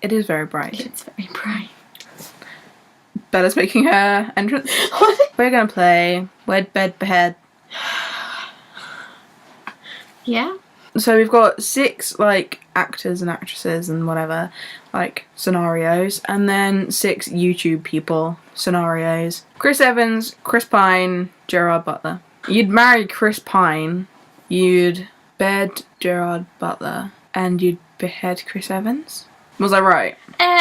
It is very bright. It's very bright. Bella's making her entrance. We're gonna play Wed, Bed, Behead. Yeah. So we've got 6 like actors and actresses and whatever, like scenarios, and then 6 YouTube people scenarios. Chris Evans, Chris Pine, Gerard Butler. You'd marry Chris Pine, you'd bed Gerard Butler, and you'd behead Chris Evans? Was I right?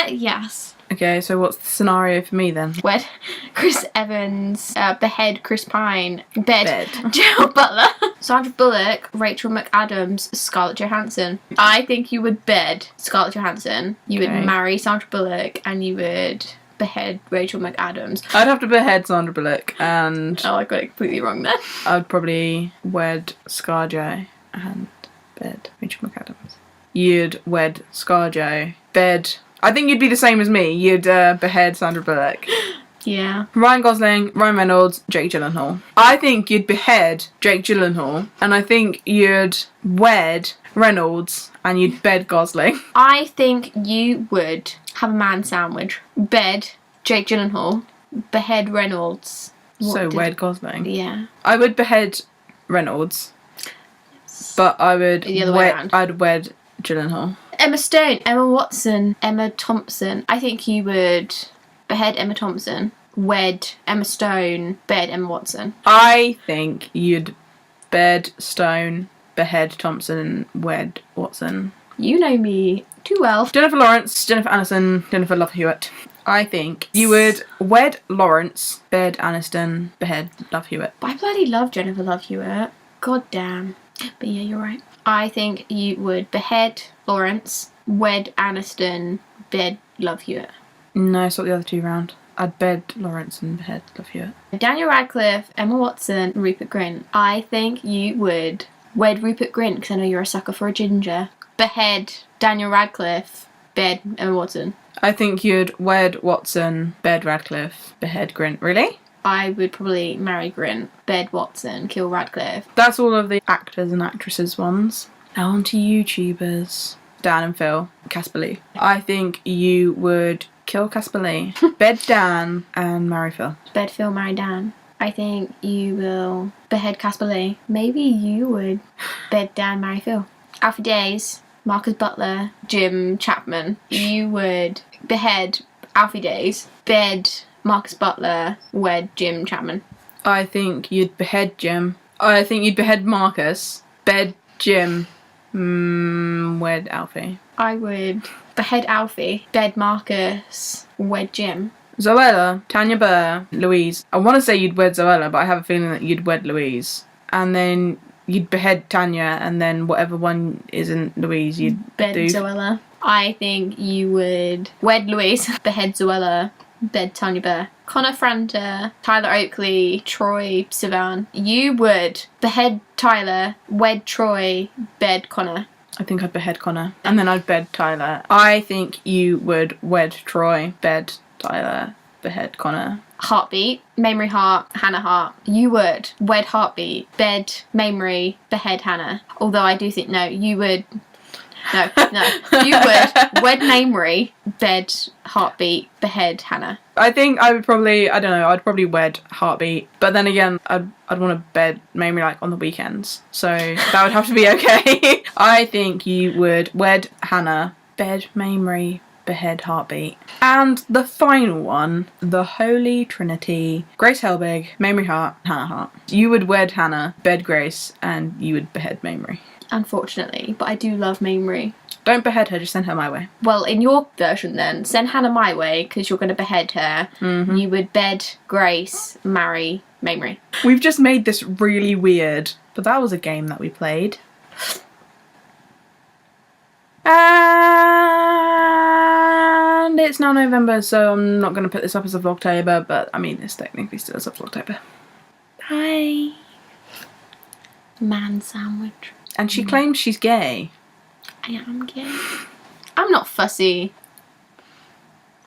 Yes. Okay, so what's the scenario for me then? Wed Chris Evans, behead Chris Pine, bed Gerald Butler, Sandra Bullock, Rachel McAdams, Scarlett Johansson. I think you would bed Scarlett Johansson, you would marry Sandra Bullock, and you would behead Rachel McAdams. I'd have to behead Sandra Bullock, and... Oh, I got it completely wrong then. I'd probably wed ScarJo and bed Rachel McAdams. You'd wed ScarJo, bed... I think you'd be the same as me. You'd behead Sandra Bullock. Yeah. Ryan Gosling, Ryan Reynolds, Jake Gyllenhaal. I think you'd behead Jake Gyllenhaal, and I think you'd wed Reynolds, and you'd bed Gosling. I think you would have a man sandwich. Bed Jake Gyllenhaal, behead Reynolds. Wed Gosling? Yeah. I would behead Reynolds, but I would the other way around. I'd wed Gyllenhaal. Emma Stone, Emma Watson, Emma Thompson. I think you would behead Emma Thompson, wed Emma Stone, bed Emma Watson. I think you'd bed Stone, behead Thompson, wed Watson. You know me too well. Jennifer Lawrence, Jennifer Aniston, Jennifer Love Hewitt. I think you would wed Lawrence, bed Aniston, behead Love Hewitt. But I bloody love Jennifer Love Hewitt. God damn. But yeah, you're right. I think you would behead Lawrence, wed Aniston, bed Love Hewitt. No, swap the other 2 round. I'd bed Lawrence and behead Love Hewitt. Daniel Radcliffe, Emma Watson, Rupert Grint. I think you would wed Rupert Grint, because I know you're a sucker for a ginger. Behead Daniel Radcliffe, bed Emma Watson. I think you'd wed Watson, bed Radcliffe, behead Grint. Really? I would probably marry Grint, bed Watson, kill Radcliffe. That's all of the actors and actresses ones. Now on to YouTubers. Dan and Phil, Casper Lee. I think you would kill Casper Lee, bed Dan, and marry Phil. Bed Phil, marry Dan. I think you will behead Casper Lee. Maybe you would bed Dan, marry Phil. Alfie Days, Marcus Butler, Jim Chapman. You would behead Alfie Days, bed Marcus Butler, wed Jim Chapman. I think you'd behead Jim. I think you'd behead Marcus, bed Jim, wed Alfie. I would behead Alfie, bed Marcus, wed Jim. Zoella, Tanya Burr, Louise. I want to say you'd wed Zoella, but I have a feeling that you'd wed Louise. And then you'd behead Tanya, and then whatever one isn't Louise, you'd bed do. Zoella. I think you would wed Louise, behead Zoella, bed Tanya Burr. Connor Franta, Tyler Oakley, Troy Sivan. You would behead Tyler, wed Troy, bed Connor. I think I'd behead Connor, and then I'd bed Tyler. I think you would wed Troy, bed Tyler, behead Connor. Heartbeat, Mamrie Hart, Hannah Hart. You would wed Heartbeat, bed Mamrie, behead Hannah. Although I do think, no, you would... No. You would wed Mamrie, bed Heartbeat, behead Hannah. I think I would probably, I don't know, I'd probably wed Heartbeat. But then again, I'd want to bed Mamrie like on the weekends. So that would have to be okay. I think you would wed Hannah, bed Mamrie, behead Heartbeat. And the final one, the Holy Trinity, Grace Helbig, Mamrie Hart, Hannah Hart. You would wed Hannah, bed Grace, and you would behead Mamrie. Unfortunately, but I do love Mamrie. Don't behead her, just send her my way. Well, in your version then, send Hannah my way, because you're going to behead her. Mm-hmm. You would bed Grace, marry Mamrie. We've just made this really weird, but that was a game that we played. And it's now November, so I'm not going to put this up as a Vlogtober, but I mean, this technically still is a Vlogtober. Bye. Man sandwich. And she claims she's gay. I am gay. I'm not fussy.